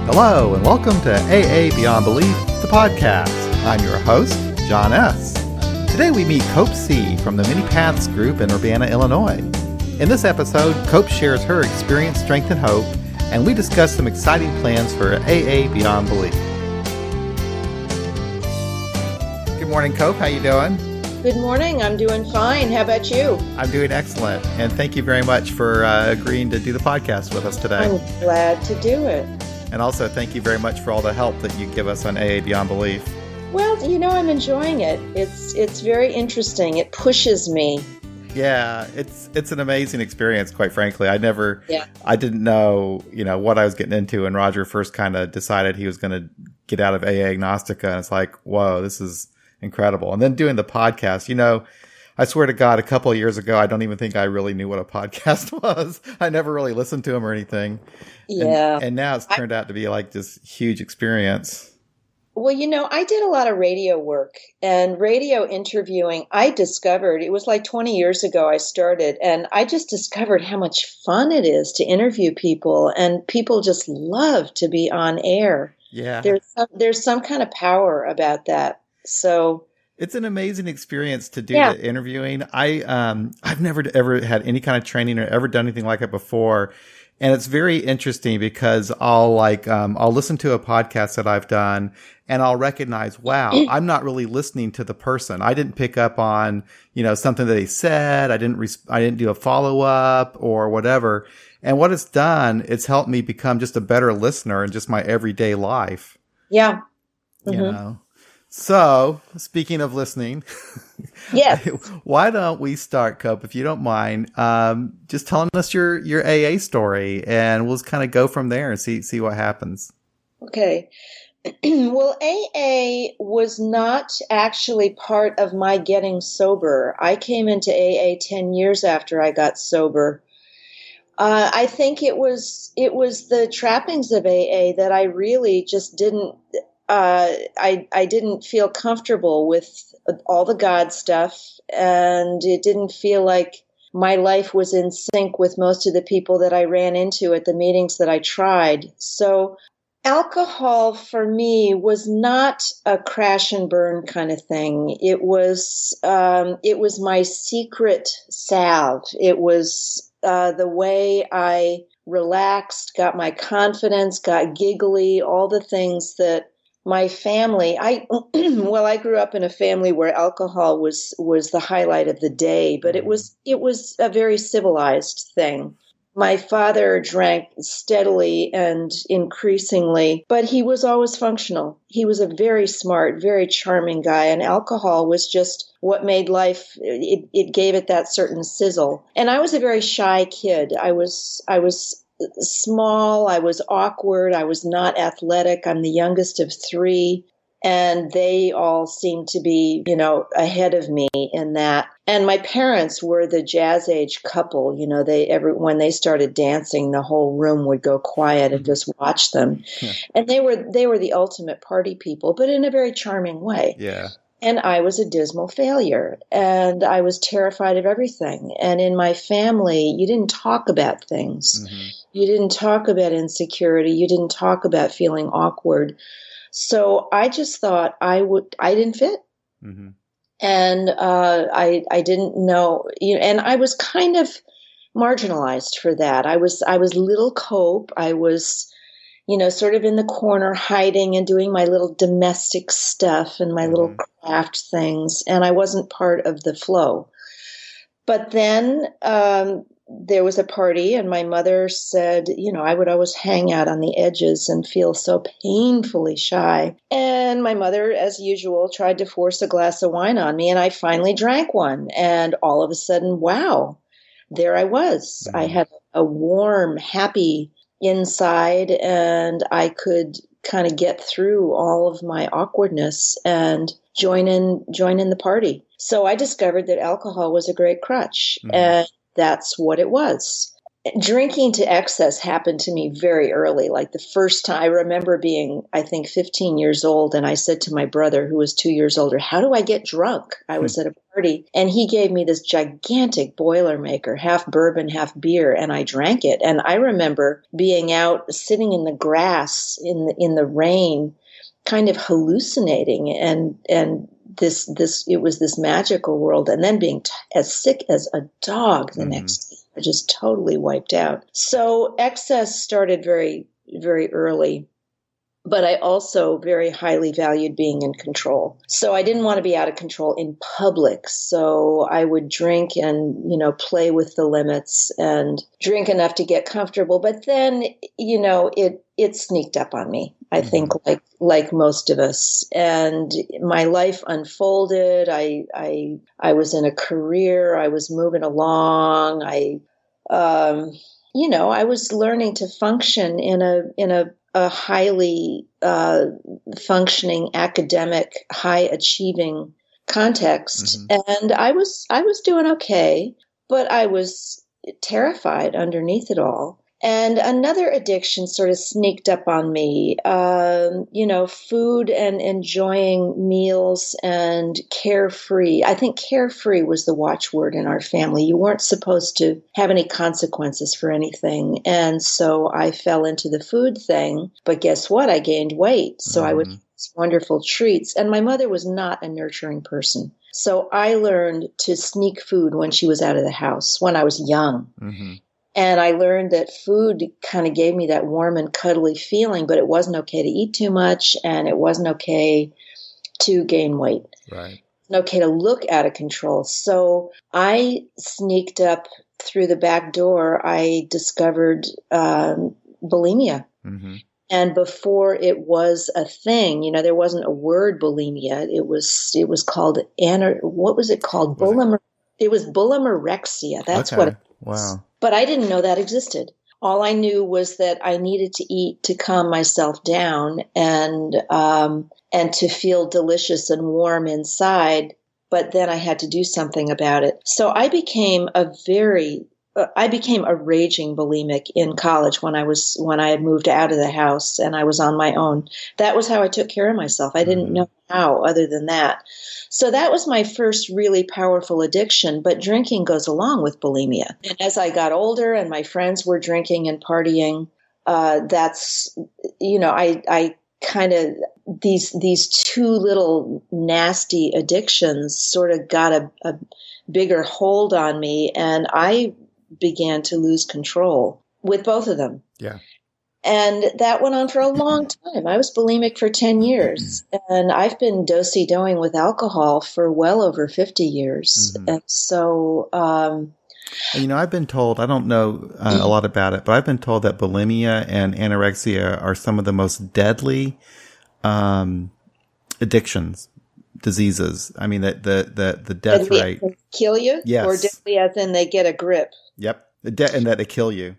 Hello, and welcome to AA Beyond Belief, the podcast. I'm your host, John S. Today we meet Cope C. from the Many Paths group in Urbana, Illinois. In this episode, Cope shares her experience, strength, and hope, and we discuss some exciting plans for AA Beyond Belief. Good morning, Cope. How you doing? Good morning. I'm doing fine. How about you? I'm doing excellent, and thank you very much for agreeing to do the podcast with us today. I'm glad to do it. And also, thank you very much for all the help that you give us on AA Beyond Belief. Well, I'm enjoying it. It's very interesting. It pushes me. Yeah, it's an amazing experience, quite frankly. I didn't know, what I was getting into when Roger first kind of decided he was going to get out of AA Agnostica. And it's like, whoa, this is incredible. And then doing the podcast, I swear to God, a couple of years ago, I don't even think I really knew what a podcast was. I never really listened to them or anything. Yeah. And now it's turned out to be like this huge experience. Well, I did a lot of radio work and radio interviewing. I discovered, it was like 20 years ago I started, and I just discovered how much fun it is to interview people, and people just love to be on air. Yeah. There's some kind of power about that. So it's an amazing experience to do the interviewing. I've never ever had any kind of training or ever done anything like it before. And it's very interesting because I'll listen to a podcast that I've done and I'll recognize, wow, I'm not really listening to the person. I didn't pick up on, something that they said. I didn't do a follow up or whatever. And what it's done, it's helped me become just a better listener in just my everyday life. Yeah. Mm-hmm. So, speaking of listening, yes. Why don't we start, Cope, if you don't mind, just telling us your AA story, and we'll just kind of go from there and see what happens. Okay. Well, AA was not actually part of my getting sober. I came into AA 10 years after I got sober. I think it was the trappings of AA that I really just didn't. I didn't feel comfortable with all the God stuff, and it didn't feel like my life was in sync with most of the people that I ran into at the meetings that I tried. So alcohol for me was not a crash and burn kind of thing. It was my secret salve. It was the way I relaxed, got my confidence, got giggly, all the things that my family, I grew up in a family where alcohol was the highlight of the day, but it was a very civilized thing. My father drank steadily and increasingly, but he was always functional. He was a very smart, very charming guy, and alcohol was just what made life, it gave it that certain sizzle. And I was a very shy kid. I was small, I was awkward, I was not athletic. I'm the youngest of three, and they all seemed to be, ahead of me in that. And my parents were the jazz age couple. When they started dancing, the whole room would go quiet and just watch them. Yeah. And they were the ultimate party people, but in a very charming way. Yeah. And I was a dismal failure, and I was terrified of everything. And in my family, you didn't talk about things. Mm-hmm. You didn't talk about insecurity. You didn't talk about feeling awkward. So I just thought I didn't fit. Mm-hmm. And I didn't know, and I was kind of marginalized for that. I was little Cope. I was sort of in the corner hiding and doing my little domestic stuff and my little craft things, and I wasn't part of the flow. But then there was a party, and my mother said, I would always hang out on the edges and feel so painfully shy. And my mother, as usual, tried to force a glass of wine on me, and I finally drank one. And all of a sudden, wow, there I was. Mm-hmm. I had a warm, happy inside, and I could kind of get through all of my awkwardness and join in the party. So I discovered that alcohol was a great crutch, and that's what it was. Drinking to excess happened to me very early. Like the first time I remember being, I think, 15 years old. And I said to my brother, who was 2 years older, how do I get drunk? I was at a party and he gave me this gigantic Boilermaker, half bourbon, half beer. And I drank it. And I remember being out sitting in the grass in the rain, kind of hallucinating and this it was this magical world, and then being as sick as a dog the next day, just totally wiped out. So excess started very, very early, but I also very highly valued being in control. So I didn't want to be out of control in public. So I would drink and, play with the limits and drink enough to get comfortable. But then, it sneaked up on me, I think, like most of us. And my life unfolded. I was in a career. I was moving along. I was learning to function in a highly functioning academic, high achieving context. And I was doing okay, but I was terrified underneath it all. And another addiction sort of sneaked up on me, food and enjoying meals and carefree. I think carefree was the watchword in our family. You weren't supposed to have any consequences for anything. And so I fell into the food thing. But guess what? I gained weight. So I would have these wonderful treats. And my mother was not a nurturing person. So I learned to sneak food when she was out of the house when I was young. And I learned that food kind of gave me that warm and cuddly feeling, but it wasn't okay to eat too much, and it wasn't okay to gain weight. Right. It wasn't okay to look out of control. So I sneaked up through the back door. I discovered bulimia. And before it was a thing, there wasn't a word bulimia. It was called, what was it called? It was bulimorexia. That's what it was. Wow. But I didn't know that existed. All I knew was that I needed to eat to calm myself down and to feel delicious and warm inside. But then I had to do something about it. So I became a raging bulimic in college when I had moved out of the house and I was on my own. That was how I took care of myself. I didn't know how other than that. So that was my first really powerful addiction, but drinking goes along with bulimia. And as I got older and my friends were drinking and partying, I kind of, these two little nasty addictions sort of got a bigger hold on me, and I began to lose control with both of them. Yeah. And that went on for a long time. I was bulimic for 10 years, and I've been do-si-doing with alcohol for well over 50 years. And so, I've been told, I don't know a lot about it, but I've been told that bulimia and anorexia are some of the most deadly addictions, diseases. I mean, the death rate. Kill you? Yes. Or deadly as in they get a grip? Yep. And that they kill you.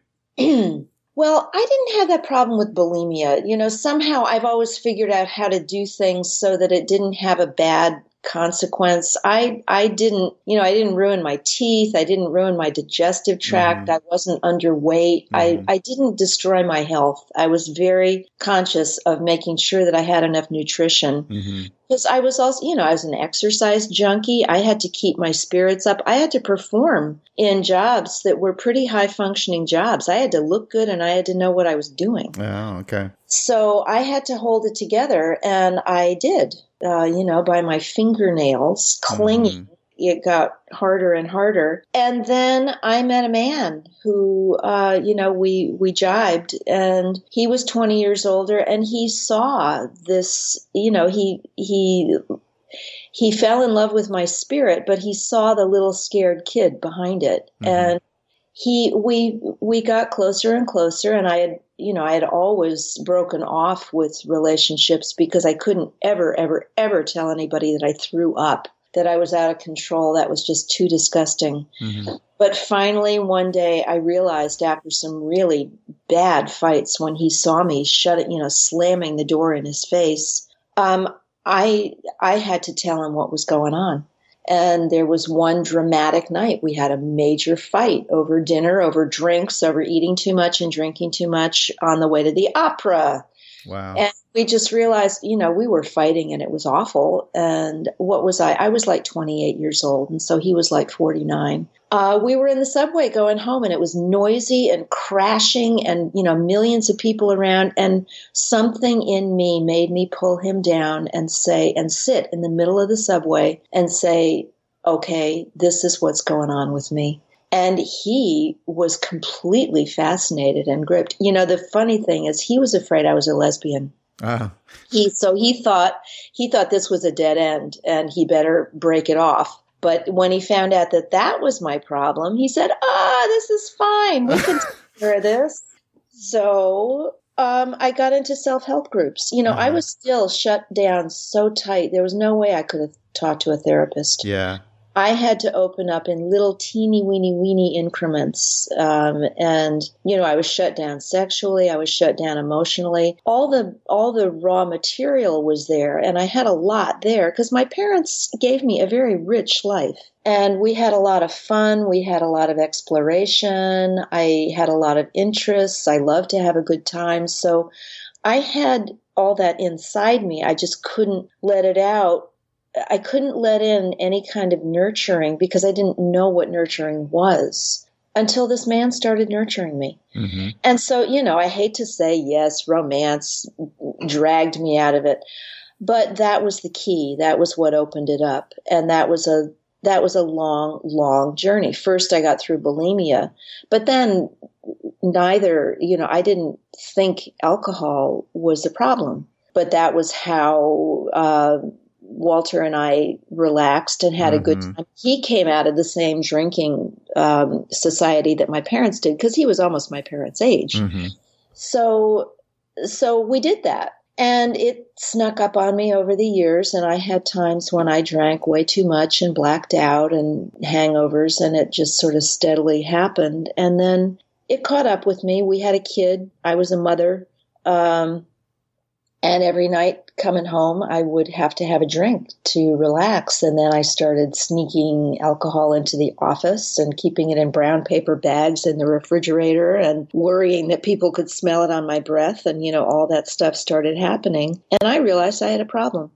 Well, I didn't have that problem with bulimia. Somehow I've always figured out how to do things so that it didn't have a bad consequence. I didn't ruin my teeth. I didn't ruin my digestive tract. I wasn't underweight. I didn't destroy my health. I was very conscious of making sure that I had enough nutrition. Because I was also, I was an exercise junkie. I had to keep my spirits up. I had to perform in jobs that were pretty high functioning jobs. I had to look good and I had to know what I was doing. Oh, okay. So I had to hold it together, and I did, by my fingernails clinging. It got harder and harder. And then I met a man who, we jibed, and he was 20 years older, and he saw this, he fell in love with my spirit, but he saw the little scared kid behind it. And we got closer and closer, and I had always broken off with relationships because I couldn't ever, ever, ever tell anybody that I threw up, that I was out of control. That was just too disgusting. But finally, one day I realized, after some really bad fights, when he saw me slamming the door in his face, I had to tell him what was going on. And there was one dramatic night. We had a major fight over dinner, over drinks, over eating too much and drinking too much on the way to the opera. Wow. And we just realized, we were fighting and it was awful. And what was I? I was like 28 years old. And so he was like 49. We were in the subway going home and it was noisy and crashing and, millions of people around. And something in me made me pull him down and sit in the middle of the subway and say, okay, this is what's going on with me. And he was completely fascinated and gripped. The funny thing is he was afraid I was a lesbian. He thought this was a dead end and he better break it off. But when he found out that was my problem, he said, this is fine. We can take care of this. So I got into self-help groups. I was still shut down so tight. There was no way I could have talked to a therapist. Yeah. I had to open up in little teeny weeny increments. And I was shut down sexually. I was shut down emotionally. All the raw material was there. And I had a lot there because my parents gave me a very rich life. And we had a lot of fun. We had a lot of exploration. I had a lot of interests. I loved to have a good time. So I had all that inside me. I just couldn't let it out. I couldn't let in any kind of nurturing because I didn't know what nurturing was until this man started nurturing me. Mm-hmm. And so, I hate to say, yes, romance dragged me out of it, but that was the key. That was what opened it up. And that was a long, long journey. First, I got through bulimia, but then I didn't think alcohol was the problem, but that was how, Walter and I relaxed and had a good time. He came out of the same drinking society that my parents did because he was almost my parents' age. Mm-hmm. So we did that. And it snuck up on me over the years. And I had times when I drank way too much and blacked out and hangovers. And it just sort of steadily happened. And then it caught up with me. We had a kid. I was a mother. And every night coming home, I would have to have a drink to relax. And then I started sneaking alcohol into the office and keeping it in brown paper bags in the refrigerator and worrying that people could smell it on my breath. And, all that stuff started happening. And I realized I had a problem.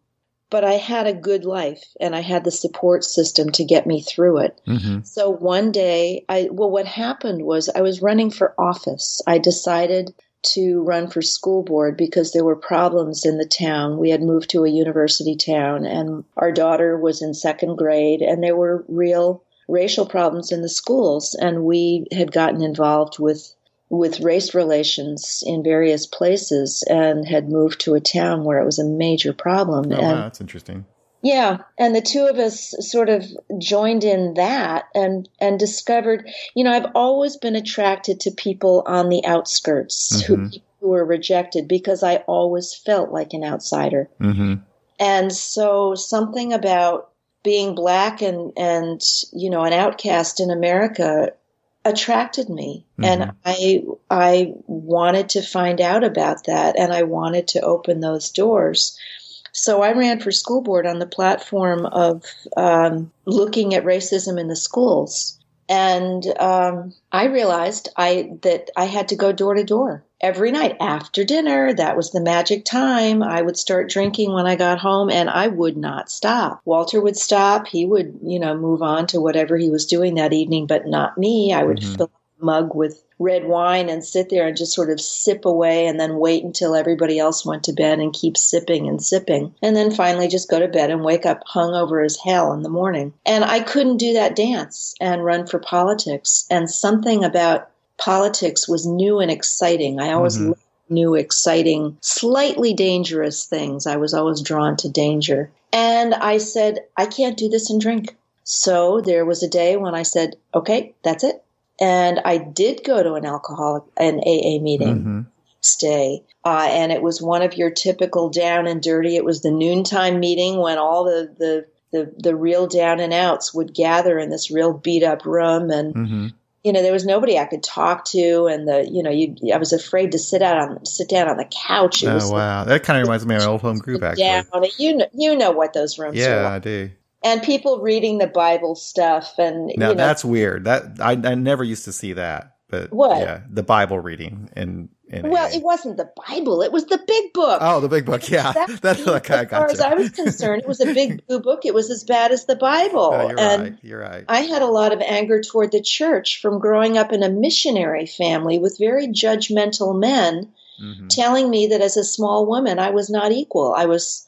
But I had a good life and I had the support system to get me through it. Mm-hmm. So one day, what happened was I was running for office. I decided to run for school board because there were problems in the town. We had moved to a university town and our daughter was in second grade and there were real racial problems in the schools. And we had gotten involved with race relations in various places and had moved to a town where it was a major problem. Oh, wow, that's interesting. Yeah, and the two of us sort of joined in that and discovered, I've always been attracted to people on the outskirts who were rejected because I always felt like an outsider. Mm-hmm. And so something about being Black and an outcast in America attracted me. Mm-hmm. And I wanted to find out about that and I wanted to open those doors. So I ran for school board on the platform of looking at racism in the schools. And I realized that I had to go door to door every night after dinner. That was the magic time. I would start drinking when I got home and I would not stop. Walter would stop. He would, move on to whatever he was doing that evening, but not me. I would fill a mug with red wine and sit there and just sort of sip away and then wait until everybody else went to bed and keep sipping and sipping. And then finally just go to bed and wake up hungover as hell in the morning. And I couldn't do that dance and run for politics. And something about politics was new and exciting. I always loved new, exciting, slightly dangerous things. I was always drawn to danger. And I said, I can't do this and drink. So there was a day when I said, okay, that's it. And I did go to an AA meeting next day. And it was one of your typical down and dirty. It was the noontime meeting when all the real down and outs would gather in this real beat up room. And, there was nobody I could talk to. And I was afraid to sit down on the couch. Wow. That kind of reminds me of my old home group, actually. You know what those rooms are like. Yeah, I do. And people reading the Bible stuff, and Now that's weird. That I never used to see that, but what? yeah, the Bible reading in Well, AA. it wasn't the Bible; it was the big book. Oh, the big book. Yeah, That, that's okay. as I far as gotcha. I was concerned, it was a big blue book. It was as bad as the No, Bible, you're right. and You're right. I had a lot of anger toward the church from growing up in a missionary family with very judgmental men Mm-hmm. telling me that as a small woman I was not equal. I was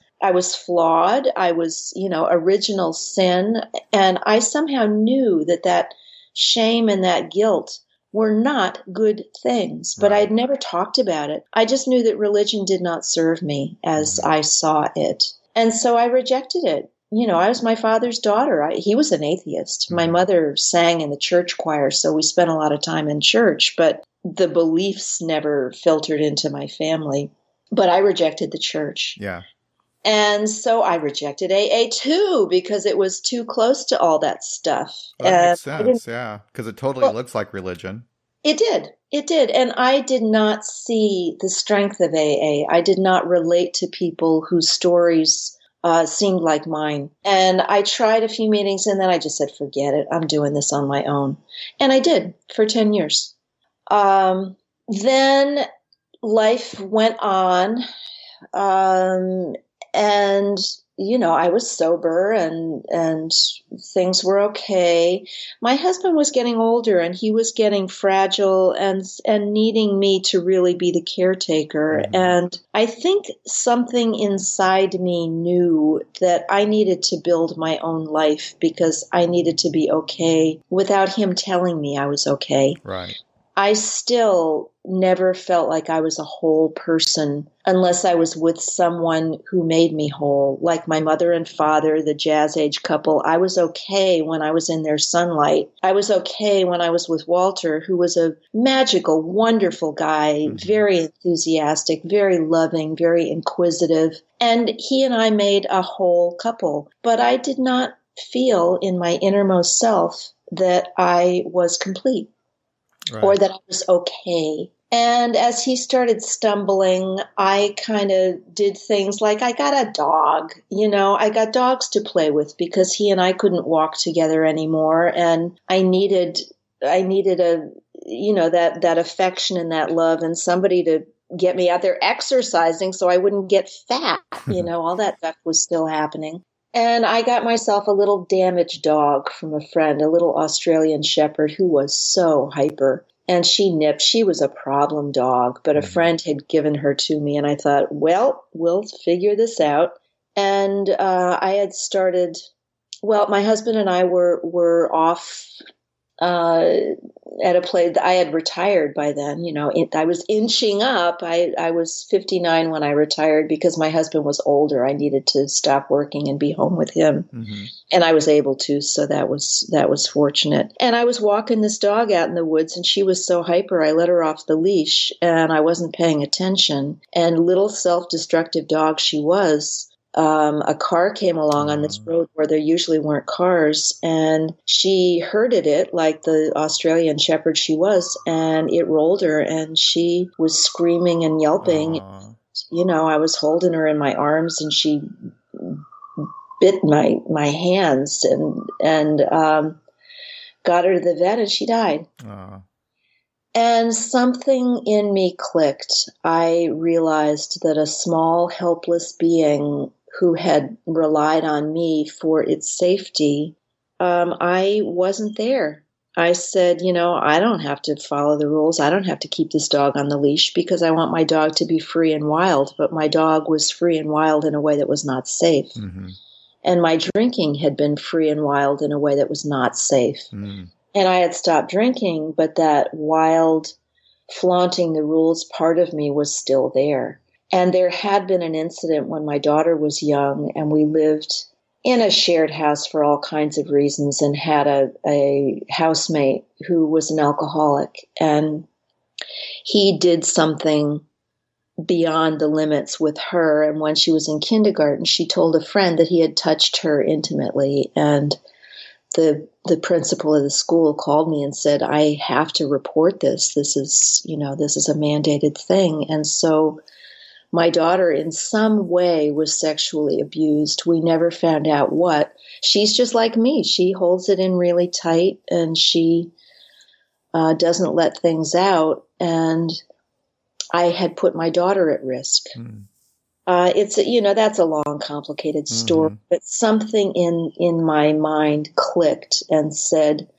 flawed. I was, original sin, and I somehow knew that shame and that guilt were not good things, but Right. I'd never talked about it. I just knew that religion did not serve me as Mm-hmm. I saw it. And so I rejected it. I was my father's daughter. He was an atheist. My Mm-hmm. mother sang in the church choir, so we spent a lot of time in church, but the beliefs never filtered into my family. But I rejected the church. Yeah. And so I rejected AA too because it was too close to all that stuff. Well, that And makes I didn't, sense. Yeah, because it totally well, looks like religion. it did. It did. And I did not see the strength of AA. I did not relate to people whose stories seemed like mine. And I tried a few meetings and then I just said, forget it. I'm doing this on my own. And I did for 10 years. Then life went on. And I was sober and things were okay. My husband was getting older and he was getting fragile and needing me to really be the caretaker. Mm-hmm. And I think something inside me knew that I needed to build my own life because I needed to be okay without him telling me I was okay. Right. I still never felt like I was a whole person unless I was with someone who made me whole, like my mother and father, the jazz age couple. I was okay when I was in their sunlight. I was okay when I was with Walter, who was a magical, wonderful guy, Mm-hmm. very enthusiastic, very loving, very inquisitive. And he and I made a whole couple. But I did not feel in my innermost self that I was complete. Right. Or that I was okay. And as he started stumbling, I kind of did things like I got a dog. I got dogs to play with because he and I couldn't walk together anymore. And I needed a, that affection and that love and somebody to get me out there exercising so I wouldn't get fat. All that stuff was still happening. And I got myself a little damaged dog from a friend, a little Australian shepherd who was so hyper. And she nipped. She was a problem dog, but a friend had given her to me. And I thought, well, we'll figure this out. And I had started, my husband and I were off at a place. I had retired by then. I was inching up. I was 59 when I retired because my husband was older. I needed to stop working and be home with him. Mm-hmm. And I was able to, so that was fortunate. And I was walking this dog out in the woods, and she was so hyper, I let her off the leash, and I wasn't paying attention. And little self-destructive dog she was. A car came along on this road where there usually weren't cars, and she herded it like the Australian shepherd she was, and it rolled her, and she was screaming and yelping. I was holding her in my arms, and she bit my hands and got her to the vet, and she died. And something in me clicked. I realized that a small, helpless being who had relied on me for its safety, I wasn't there. I said, I don't have to follow the rules. I don't have to keep this dog on the leash because I want my dog to be free and wild. But my dog was free and wild in a way that was not safe. Mm-hmm. And my drinking had been free and wild in a way that was not safe. Mm. And I had stopped drinking, but that wild, flaunting the rules part of me was still there. And there had been an incident when my daughter was young, and we lived in a shared house for all kinds of reasons and had a housemate who was an alcoholic. And he did something beyond the limits with her. And when she was in kindergarten, she told a friend that he had touched her intimately. And the principal of the school called me and said, I have to report this. This is a mandated thing. And so my daughter in some way was sexually abused. We never found out what. She's just like me. She holds it in really tight, and she doesn't let things out. And I had put my daughter at risk. It's, that's a long, complicated story, but something in my mind clicked and said,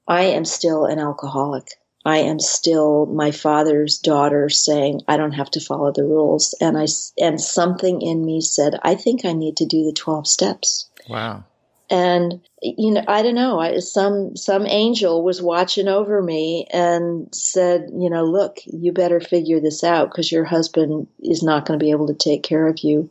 I am still an alcoholic. I am still my father's daughter saying, I don't have to follow the rules. And something in me said, I think I need to do the 12 steps. Wow. And, I don't know, some angel was watching over me and said, look, you better figure this out because your husband is not going to be able to take care of you.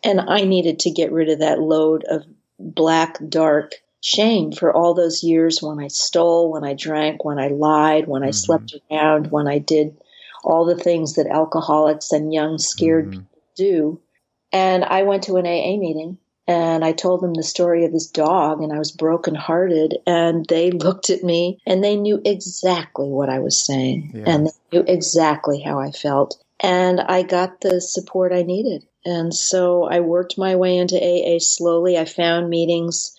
And I needed to get rid of that load of black, dark shame for all those years when I stole, when I drank, when I lied, when I slept around, when I did all the things that alcoholics and young, scared people do. And I went to an AA meeting. And I told them the story of this dog, and I was brokenhearted. And they looked at me, and they knew exactly what I was saying. Yeah. And they knew exactly how I felt. And I got the support I needed. And so I worked my way into AA slowly. I found meetings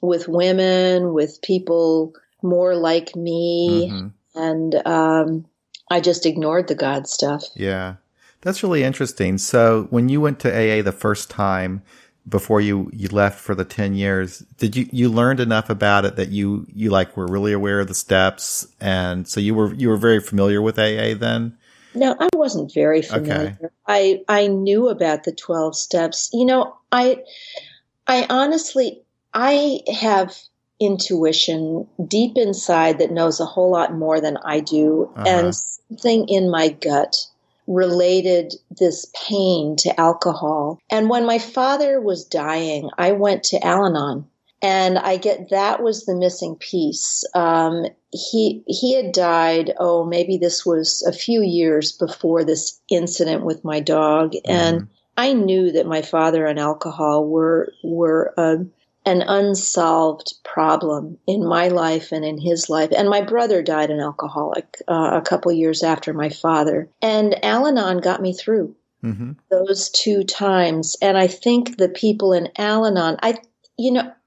with women, with people more like me. And I just ignored the God stuff. Yeah, that's really interesting. So when you went to AA the first time, before you left for the 10 years, did you learned enough about it that you were really aware of the steps? And so you were very familiar with AA then? No, I wasn't very familiar. Okay. I knew about the 12 steps. I honestly, I have intuition deep inside that knows a whole lot more than I do. And something in my gut related this pain to alcohol. And when my father was dying, I went to Al-Anon, and that was the missing piece. He had died, maybe this was a few years before this incident with my dog. And I knew that my father and alcohol were an unsolved problem in my life and in his life. And my brother died an alcoholic a couple years after my father. And Al-Anon got me through those 2 times. And I think the people in Al-Anon,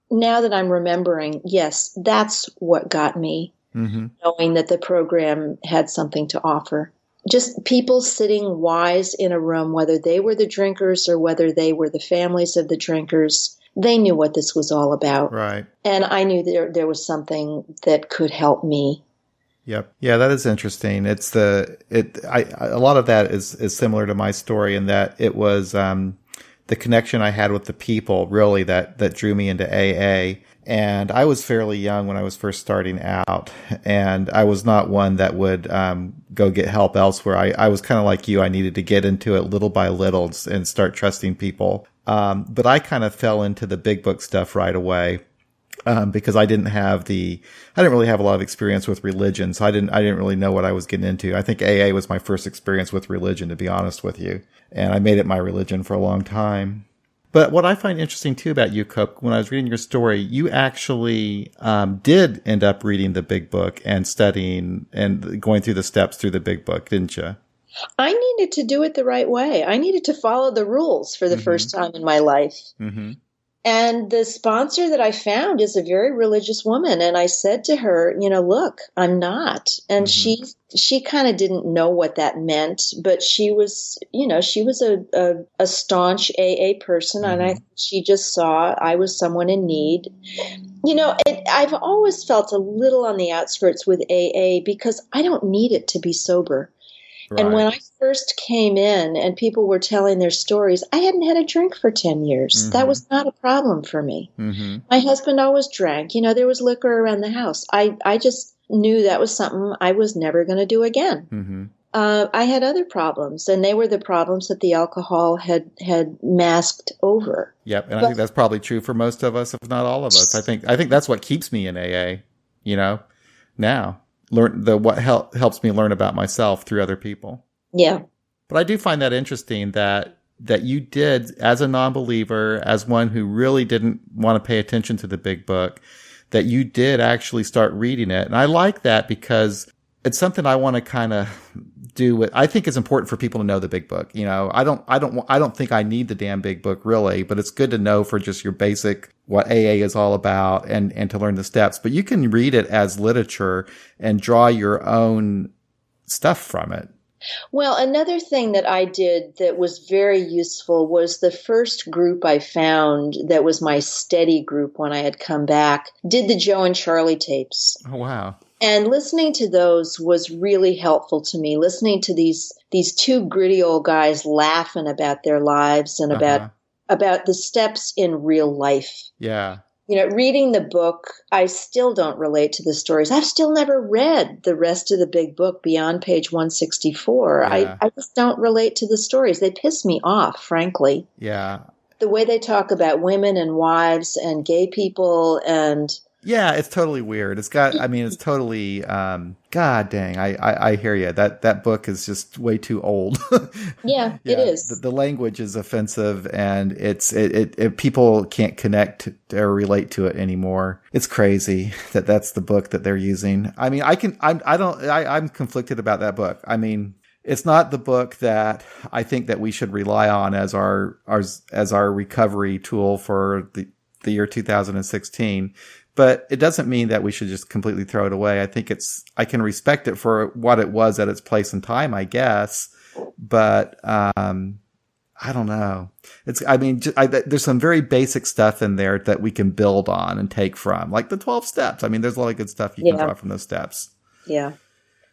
now that I'm remembering, yes, that's what got me, knowing that the program had something to offer. Just people sitting wise in a room, whether they were the drinkers or whether they were the families of the drinkers. They knew what this was all about. Right. And I knew there was something that could help me. Yep. Yeah, that is interesting. A lot of that is similar to my story in that it was the connection I had with the people really that drew me into AA. And I was fairly young when I was first starting out, and I was not one that would go get help elsewhere. I was kind of like you. I needed to get into it little by little and start trusting people. But I kind of fell into the big book stuff right away, because I didn't really have a lot of experience with religion. So I didn't really know what I was getting into. I think AA was my first experience with religion, to be honest with you. And I made it my religion for a long time. But what I find interesting too about you, Cook, when I was reading your story, you actually, did end up reading the big book and studying and going through the steps through the big book, didn't you? I needed to do it the right way. I needed to follow the rules for the first time in my life. And the sponsor that I found is a very religious woman. And I said to her, look, I'm not. And she kind of didn't know what that meant, but she was a staunch AA person. And she just saw I was someone in need. I've always felt a little on the outskirts with AA because I don't need it to be sober. Right. And when I first came in and people were telling their stories, I hadn't had a drink for 10 years. That was not a problem for me. My husband always drank. There was liquor around the house. I just knew that was something I was never going to do again. I had other problems, and they were the problems that the alcohol had masked over. Yep, and I think that's probably true for most of us, if not all of us. I think that's what keeps me in AA, now. What helps me learn about myself through other people. Yeah. But I do find that interesting that you did, as a non-believer, as one who really didn't want to pay attention to the big book, that you did actually start reading it. And I like that because it's something I want to kind of do what I think is important for people to know the big book. You know, I don't think I need the damn big book really, but it's good to know for just your basic what AA is all about and to learn the steps. But you can read it as literature and draw your own stuff from it. Well, another thing that I did that was very useful was the first group I found that was my steady group when I had come back did the Joe and Charlie tapes. Oh, wow. And listening to those was really helpful to me. Listening to these two gritty old guys laughing about their lives and about the steps in real life. Yeah. You know, reading the book, I still don't relate to the stories. I've still never read the rest of the big book beyond page 164. Yeah. I just don't relate to the stories. They piss me off, frankly. Yeah. The way they talk about women and wives and gay people and... Yeah, it's totally weird. It's totally, God dang, I hear you. That book is just way too old. Yeah, it is. The language is offensive and it people can't connect or relate to it anymore. It's crazy that's the book that they're using. I mean, I'm conflicted about that book. I mean, it's not the book that I think that we should rely on as our recovery tool for the year 2016. But it doesn't mean that we should just completely throw it away. I think I can respect it for what it was at its place and time, I guess. But, I don't know. There's some very basic stuff in there that we can build on and take from, like the 12 steps. I mean, there's a lot of good stuff you can draw from those steps. Yeah.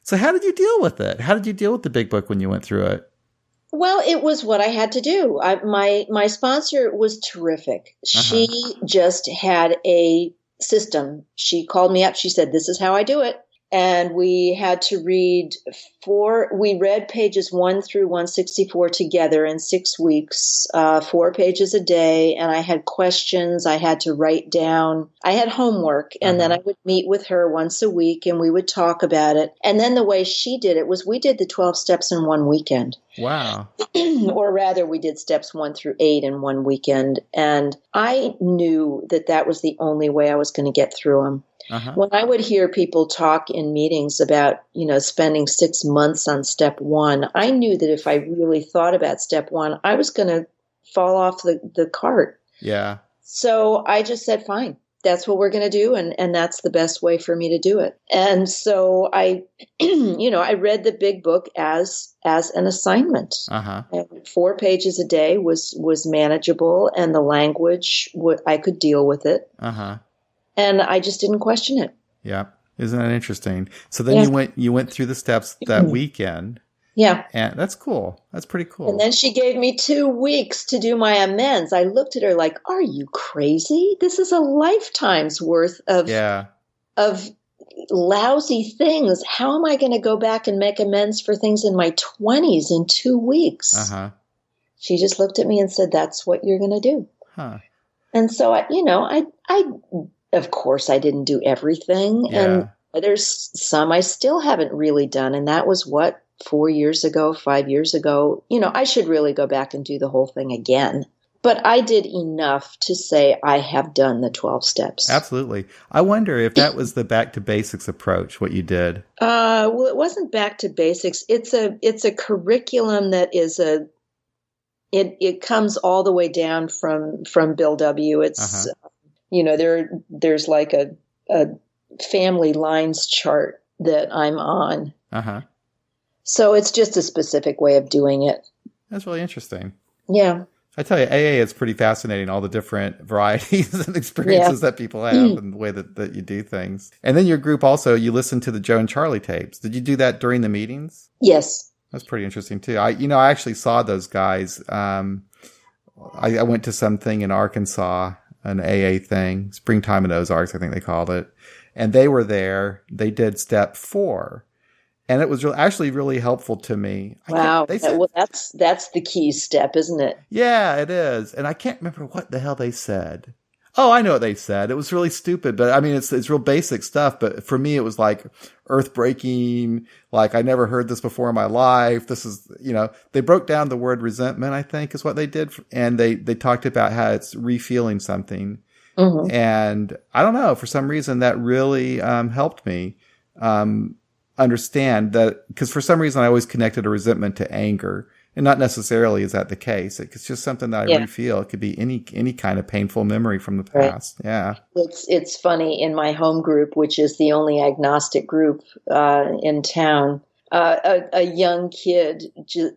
So how did you deal with it? How did you deal with the big book when you went through it? Well, it was what I had to do. My sponsor was terrific. She just had a system. She called me up. She said, "This is how I do it." And we had to read we read pages 1 through 164 together in 6 weeks, 4 pages a day. And I had questions I had to write down. I had homework. And then I would meet with her once a week and we would talk about it. And then the way she did it was we did the 12 steps in one weekend. Wow. Or rather, we did steps 1 through 8 in one weekend. And I knew that was the only way I was going to get through them. When I would hear people talk in meetings about, spending 6 months on step 1, I knew that if I really thought about step 1, I was going to fall off the cart. Yeah. So I just said, fine, that's what we're going to do. And that's the best way for me to do it. And so I, I read the big book as an assignment. And 4 pages a day was manageable and the language, I could deal with it. And I just didn't question it. Yeah. Isn't that interesting? So then you went through the steps that weekend. Yeah. And that's cool. That's pretty cool. And then she gave me 2 weeks to do my amends. I looked at her like, are you crazy? This is a lifetime's worth of lousy things. How am I going to go back and make amends for things in my 20s in 2 weeks? She just looked at me and said, that's what you're going to do. And so, I of course, I didn't do everything. Yeah. And there's some I still haven't really done. And that was 4 years ago, 5 years ago. I should really go back and do the whole thing again. But I did enough to say I have done the 12 steps. Absolutely. I wonder if that was the back to basics approach, what you did. Well, it wasn't back to basics. It's a curriculum that is it comes all the way down from Bill W. It's there's like a family lines chart that I'm on. So it's just a specific way of doing it. That's really interesting. Yeah. I tell you, AA is pretty fascinating, all the different varieties and experiences that people have and the way that you do things. And then your group also, you listen to the Joe and Charlie tapes. Did you do that during the meetings? Yes. That's pretty interesting too. I actually saw those guys. I went to something in Arkansas, an AA thing, Springtime in Ozarks, I think they called it. And they were there. They did step 4. And it was actually really helpful to me. Wow. Well, that's the key step, isn't it? Yeah, it is. And I can't remember what the hell they said. Oh, I know what they said. It was really stupid, but I mean, it's real basic stuff. But for me, it was like earth breaking. Like I never heard this before in my life. This is, they broke down the word resentment, I think is what they did. And they talked about how it's refeeling something. And I don't know, for some reason that really, helped me. understand that, because for some reason I always connected a resentment to anger, and not necessarily is that the case. It's just something that I re-feel. It could be any kind of painful memory from the past. Right. Yeah. It's funny, in my home group, which is the only agnostic group in town, a young kid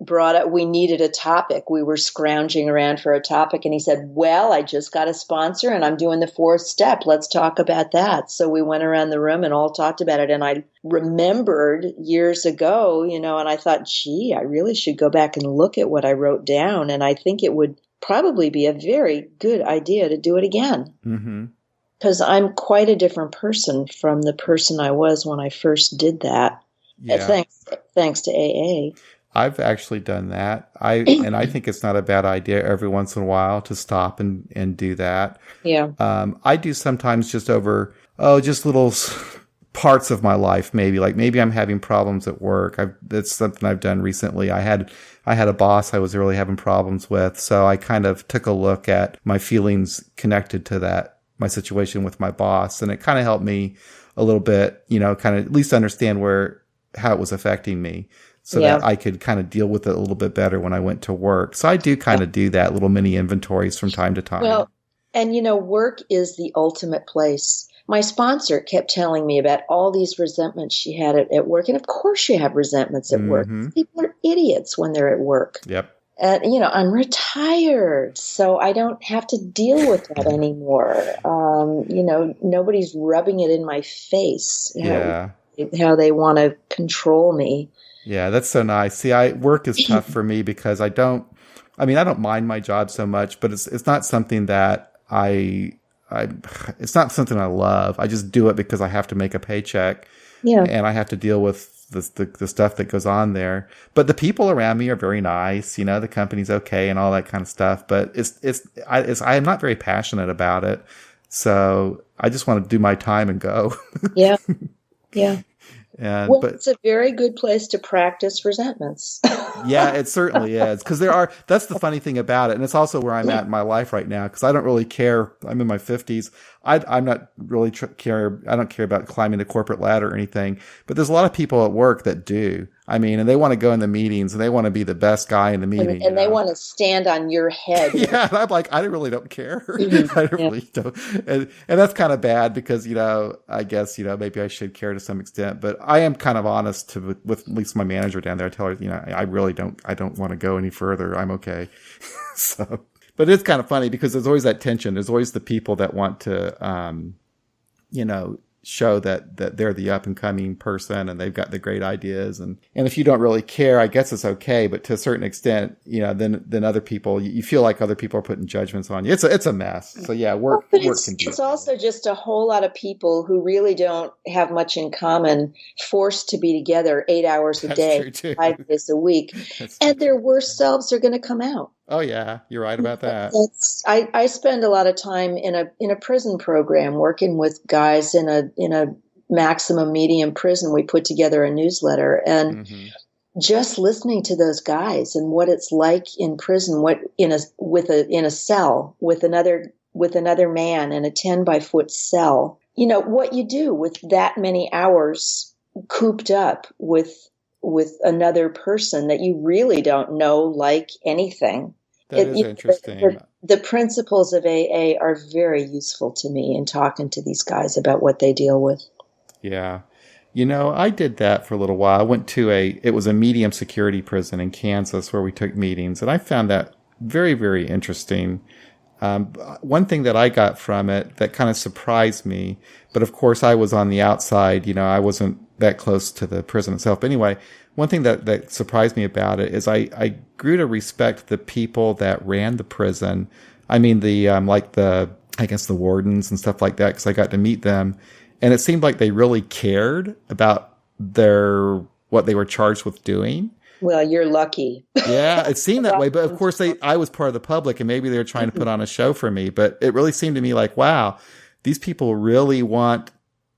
brought up, we needed a topic. We were scrounging around for a topic, and he said, well, I just got a sponsor and I'm doing the 4th step. Let's talk about that. So we went around the room and all talked about it. And I remembered years ago, and I thought, gee, I really should go back and look at what I wrote down. And I think it would probably be a very good idea to do it again. Mm-hmm. Because I'm quite a different person from the person I was when I first did that. Yeah. Thanks to AA. I've actually done that. I think it's not a bad idea every once in a while to stop and do that. Yeah. I do sometimes just over just little parts of my life. Maybe I'm having problems at work. That's something I've done recently. I had a boss I was really having problems with, so I kind of took a look at my feelings connected to that, my situation with my boss, and it kind of helped me a little bit, kind of at least understand how it was affecting me, so that I could kind of deal with it a little bit better when I went to work. So I do kind of do that, little mini inventories from time to time. Well, and work is the ultimate place. My sponsor kept telling me about all these resentments she had at work. And of course you have resentments at work. People are idiots when they're at work. Yep. And, I'm retired, so I don't have to deal with that anymore. Nobody's rubbing it in my face. How they want to control me. Yeah, that's so nice. See, work is tough for me because I don't mind my job so much, but it's not something that it's not something I love. I just do it because I have to make a paycheck. Yeah. And I have to deal with the stuff that goes on there. But the people around me are very nice. The company's okay and all that kind of stuff. But I'm not very passionate about it. So I just want to do my time and go. Yeah. Yeah. It's a very good place to practice resentments. Yeah, it certainly is. Because that's the funny thing about it. And it's also where I'm at in my life right now. Because I don't really care. I'm in my 50s. I'm not really I don't care about climbing the corporate ladder or anything. But there's a lot of people at work that do. And they want to go in the meetings and they want to be the best guy in the meeting. And they want to stand on your head. Yeah. And I'm like, I really don't care. I really don't. And that's kind of bad because, I guess, maybe I should care to some extent. But I am kind of honest with at least my manager down there. I tell her, I really don't want to go any further. I'm okay. So, but it's kind of funny because there's always that tension. There's always the people that want to, show that they're the up and coming person and they've got the great ideas. And if you don't really care, I guess it's okay. But to a certain extent, then other people, you feel like other people are putting judgments on you. It's a mess. So yeah, work can be. It's also just a whole lot of people who really don't have much in common, forced to be together 8 hours a day, 5 days a week, and their worst selves are going to come out. Oh yeah, you're right about that. I spend a lot of time in a prison program working with guys in a maximum medium prison. We put together a newsletter, and just listening to those guys and what it's like in prison, in a cell with another man in a 10-by-foot cell. What you do with that many hours cooped up with another person that you really don't know like anything. That is interesting. The principles of AA are very useful to me in talking to these guys about what they deal with. Yeah. I did that for a little while. I went to it was a medium security prison in Kansas where we took meetings, and I found that very, very interesting. One thing that I got from it that kind of surprised me, but of course I was on the outside, I wasn't that close to the prison itself. But anyway, one thing that surprised me about it is I grew to respect the people that ran the prison. I mean, the wardens and stuff like that, because I got to meet them. And it seemed like they really cared about what they were charged with doing. Well, you're lucky. Yeah, it seemed that way. But of course, I was part of the public, and maybe they were trying to put on a show for me. But it really seemed to me like, wow, these people really want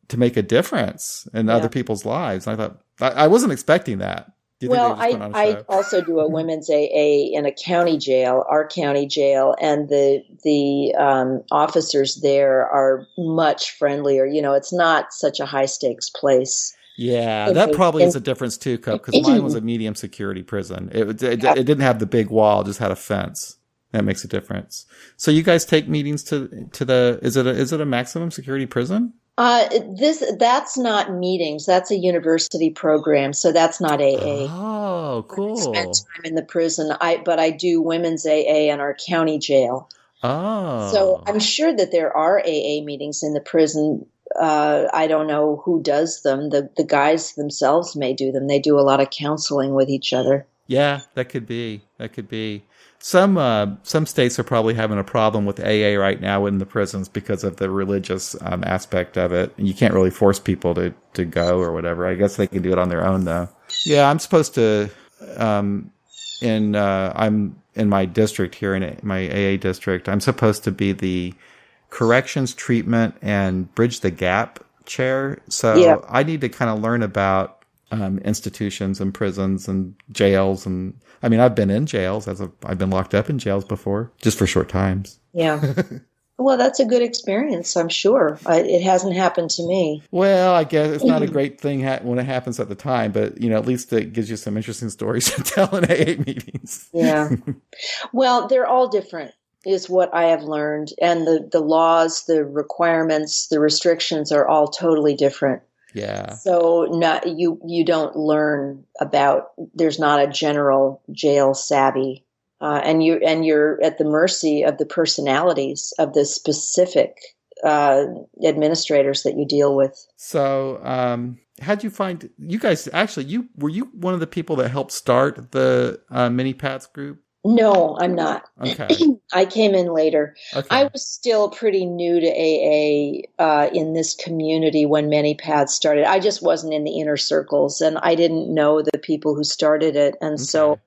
to make a difference in other people's lives. And I thought, I wasn't expecting that. Well, I also do a women's AA in a county jail, our county jail, and the officers there are much friendlier. It's not such a high stakes place. Yeah, that probably is a difference too, Cope, because mine was a medium security prison. It didn't have the big wall, it just had a fence. That makes a difference. So you guys take meetings to the, is it a maximum security prison? That's not meetings. That's a university program, so that's not AA. Oh, cool. I spend time in the prison. But I do women's AA in our county jail. Oh. So I'm sure that there are AA meetings in the prison. I don't know who does them. The guys themselves may do them. They do a lot of counseling with each other. Yeah, that could be. Some states are probably having a problem with AA right now in the prisons because of the religious aspect of it. And you can't really force people to go or whatever. I guess they can do it on their own though. Yeah, I'm supposed to. I'm in my district here in my AA district. I'm supposed to be the corrections, treatment, and bridge the gap chair. So I need to kind of learn about institutions and prisons and jails. And I mean, I've been in jails I've been locked up in jails before, just for short times. Yeah. Well, that's a good experience, I'm sure. It hasn't happened to me. Well, I guess it's not a great thing when it happens at the time, but at least it gives you some interesting stories to tell in AA meetings. Yeah. Well, they're all different, is what I have learned. And the laws, the requirements, the restrictions are all totally different. Yeah. So you don't learn about, there's not a general jail savvy. And you're at the mercy of the personalities of the specific administrators that you deal with. So, how'd you find you guys? Actually, were you one of the people that helped start the mini Pats group? No, I'm not. Okay. I came in later. Okay. I was still pretty new to AA in this community when Many Paths started. I just wasn't in the inner circles, and I didn't know the people who started it. And so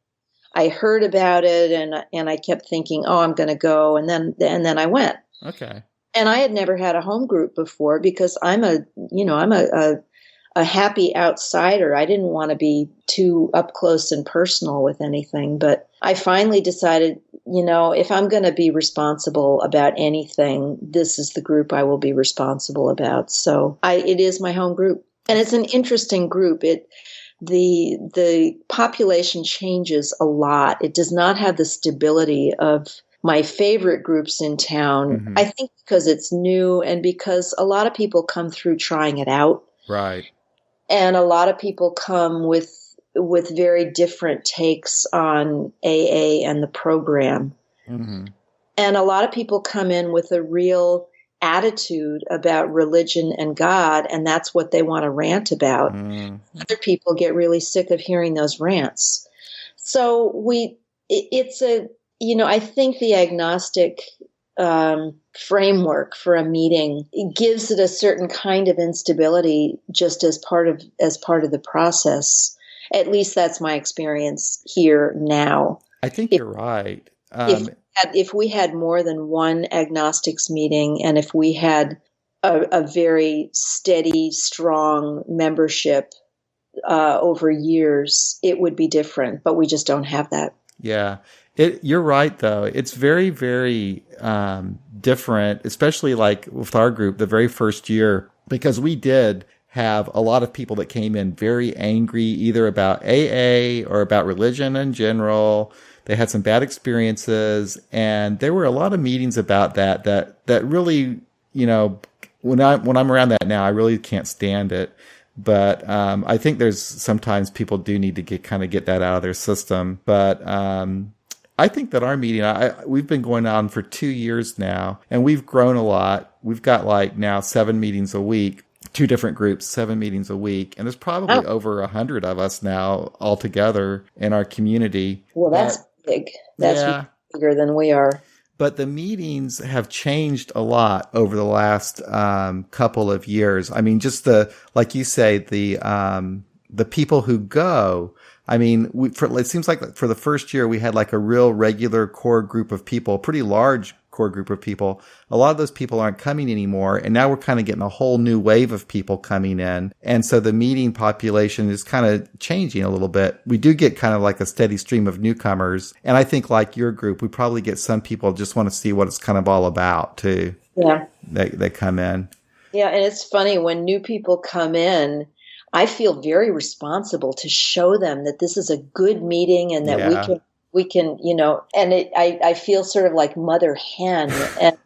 I heard about it, and I kept thinking, oh, I'm going to go. And then I went. Okay. And I had never had a home group before because I'm a happy outsider. I didn't want to be too up close and personal with anything. But I finally decided, if I'm going to be responsible about anything, this is the group I will be responsible about. So it is my home group. And it's an interesting group. The population changes a lot. It does not have the stability of my favorite groups in town. Mm-hmm. I think because it's new and because a lot of people come through trying it out. Right. And a lot of people come with very different takes on AA and the program. Mm-hmm. And a lot of people come in with a real attitude about religion and God, and that's what they want to rant about. Mm. Other people get really sick of hearing those rants. So I think the agnostic framework for a meeting, it gives it a certain kind of instability just as part of the process. At least that's my experience here now. I think you're right. If we had more than one agnostics meeting, and if we had a very steady, strong membership over years, it would be different. But we just don't have that. Yeah. You're right, though. It's very, very different, especially like with our group the very first year, because we did have a lot of people that came in very angry either about AA or about religion in general. They had some bad experiences, and there were a lot of meetings about that really, when I'm around that now, I really can't stand it. But I think there's sometimes people do need to get that out of their system. But I think that our meeting, we've been going on for 2 years now, and we've grown a lot. We've got now 7 meetings a week, 2 different groups, 7 meetings a week. And there's probably over 100 of us now altogether in our community. Well, that's big. That's bigger than we are. But the meetings have changed a lot over the last couple of years. I mean, just like you say, the people who go. I mean, it seems like for the first year we had like a real regular core group of people, a pretty large core group of people. A lot of those people aren't coming anymore, and now we're kind of getting a whole new wave of people coming in. And so the meeting population is kind of changing a little bit. We do get kind of like a steady stream of newcomers, and I think like your group, we probably get some people just want to see what it's kind of all about too. Yeah, they come in. Yeah, and it's funny when new people come in. I feel very responsible to show them that this is a good meeting and that Yeah. we can, and I feel sort of like mother hen. And,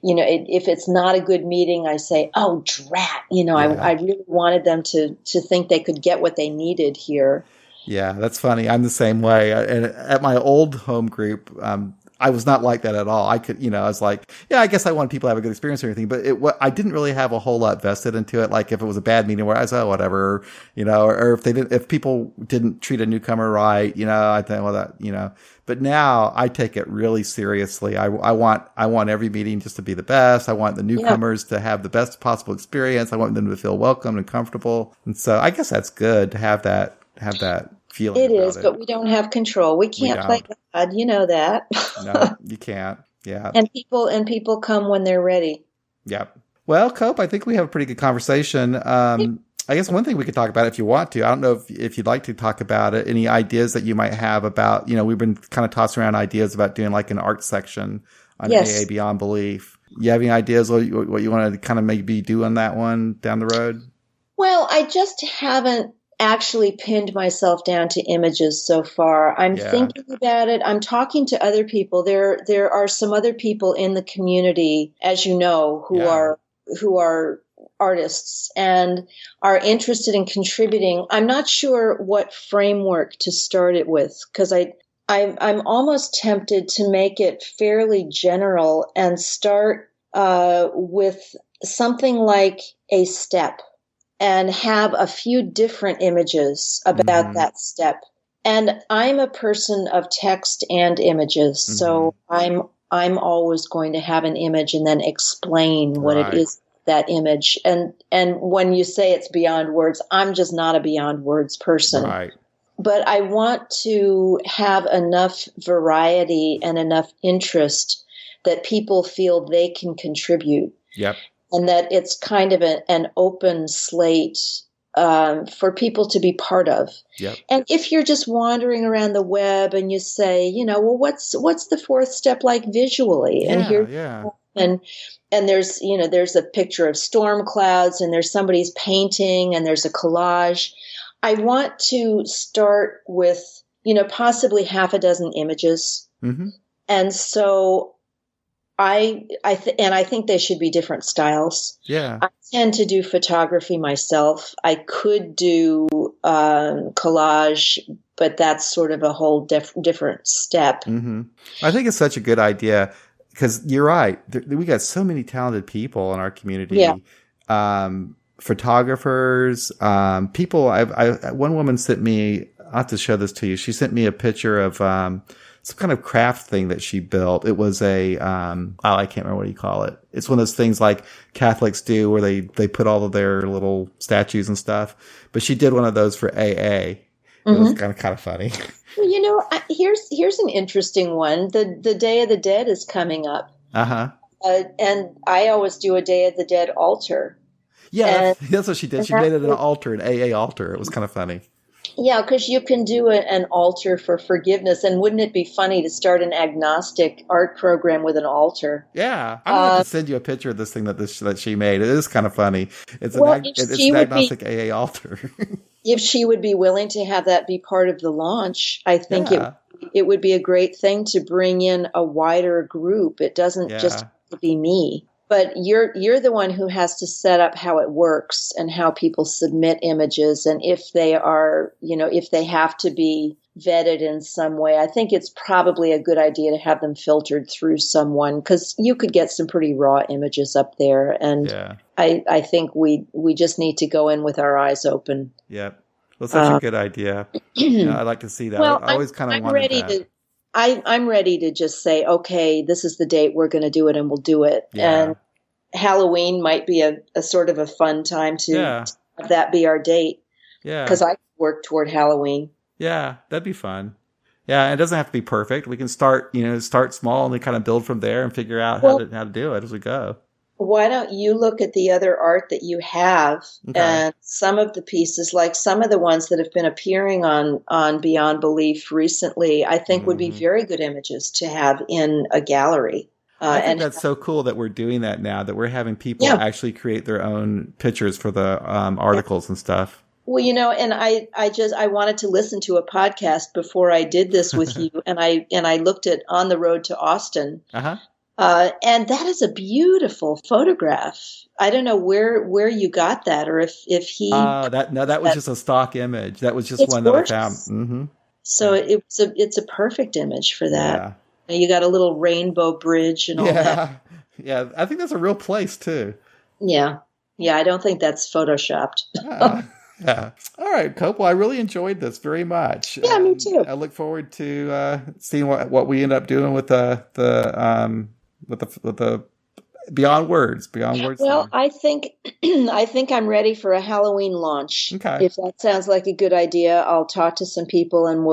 if it's not a good meeting, I say, oh, drat, I Yeah. really wanted them to think they could get what they needed here. Yeah, that's funny. I'm the same way. And at my old home group, I was not like that at all. I could, I was like, yeah, I guess I want people to have a good experience or anything, but I didn't really have a whole lot vested into it. Like if it was a bad meeting where I was, oh, whatever, or if people didn't treat a newcomer right, I think, well, that. But now I take it really seriously. I want every meeting just to be the best. I want the newcomers to have the best possible experience. I want them to feel welcome and comfortable. And so I guess that's good to have that feeling. It is, but we don't have control. We can't play God. You know that. No, you can't. Yeah. And people come when they're ready. Yep. Well, Cope, I think we have a pretty good conversation. I guess one thing we could talk about if you want to, I don't know if you'd like to talk about it, any ideas that you might have about, we've been kind of tossing around ideas about doing like an art section on AA Beyond Belief. You have any ideas what you want to kind of maybe do on that one down the road? Well, I just haven't actually pinned myself down to images so far. I'm thinking about it. I'm talking to other people. There are some other people in the community, as you know, who are artists and are interested in contributing. I'm not sure what framework to start it with, because I'm almost tempted to make it fairly general and start with something like a step and have a few different images about that step. And I'm a person of text and images, so I'm always going to have an image and then explain what it is, that image. And when you say it's beyond words, I'm just not a beyond words person. Right. But I want to have enough variety and enough interest that people feel they can contribute. Yep. And that it's kind of an open slate for people to be part of. Yep. And if you're just wandering around the web and you say, well, what's the fourth step like visually? Yeah, and here, and there's a picture of storm clouds, and there's somebody's painting, and there's a collage. I want to start with, possibly half a dozen images. Mm-hmm. And so I think they should be different styles. Yeah. I tend to do photography myself. I could do collage, but that's sort of a whole different step. Mm-hmm. I think it's such a good idea because you're right. We got so many talented people in our community. Yeah. Photographers, people. One woman sent me. I'll have to show this to you. She sent me a picture of some kind of craft thing that she built. It was I can't remember what you call it. It's one of those things like Catholics do where they put all of their little statues and stuff. But she did one of those for AA. It was kind of funny. Well, here's an interesting one. The Day of the Dead is coming up. And I always do a Day of the Dead altar. Yeah, that's what she did. She made it an altar, an AA altar. It was kind of funny. Yeah, because you can do an altar for forgiveness. And wouldn't it be funny to start an agnostic art program with an altar? Yeah. I'm going to have to send you a picture of this thing that she made. It is kind of funny. It's an agnostic AA altar. If she would be willing to have that be part of the launch, I think it would be a great thing to bring in a wider group. It doesn't just have to be me. But you're the one who has to set up how it works and how people submit images, and if they are, if they have to be vetted in some way. I think it's probably a good idea to have them filtered through someone, because you could get some pretty raw images up there, and I think we just need to go in with our eyes open. Yeah, well, such a good idea. I'd like to see that. Well, I always kind of wanted that. I'm ready to just say, okay, this is the date we're going to do it, and we'll do it. Yeah. And Halloween might be a sort of a fun time to have that be our date. Yeah. Because I work toward Halloween. Yeah, that'd be fun. Yeah, it doesn't have to be perfect. We can start small and then kind of build from there and figure out how to do it as we go. Why don't you look at the other art that you have, and some of the pieces, like some of the ones that have been appearing on Beyond Belief recently, I think would be very good images to have in a gallery. I think that's so cool that we're doing that now, that we're having people actually create their own pictures for the articles and stuff. Well, and I wanted to listen to a podcast before I did this with you, and I looked at On the Road to Austin, Uh-huh. and that is a beautiful photograph. I don't know where you got that, or if he. That was just a stock image. That was just It's one gorgeous. that I found. Mm-hmm. So it's a perfect image for that. Yeah. You got a little rainbow bridge and all that. Yeah. I think that's a real place too. Yeah. I don't think that's photoshopped. Yeah. All right, Cope. Well, I really enjoyed this very much. Yeah, me too. I look forward to seeing what we end up doing with the Beyond Words. Well, I think I'm ready for a Halloween launch. Okay. If that sounds like a good idea, I'll talk to some people and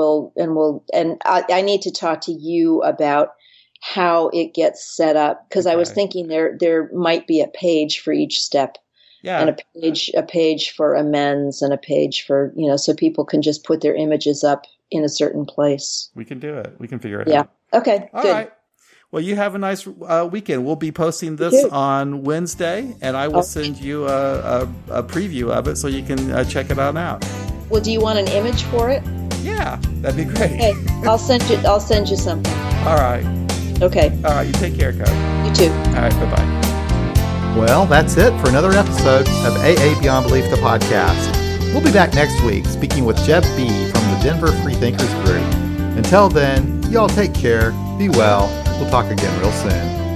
I need to talk to you about how it gets set up, because I was thinking there might be a page for each step. Yeah. And a page for amends, and a page for, so people can just put their images up in a certain place. We can do it. We can figure it out. Yeah. Okay. All good. right. Well, you have a nice weekend. We'll be posting this on Wednesday, and I will send you a preview of it so you can check it out. Well, do you want an image for it? Yeah, that'd be great. Okay. I'll send you something. All right. Okay. All right. You take care, Coach. You too. All right. Bye-bye. Well, that's it for another episode of AA Beyond Belief, the podcast. We'll be back next week speaking with Jeb B. from the Denver Freethinkers Group. Until then, y'all take care, be well. We'll talk again real soon.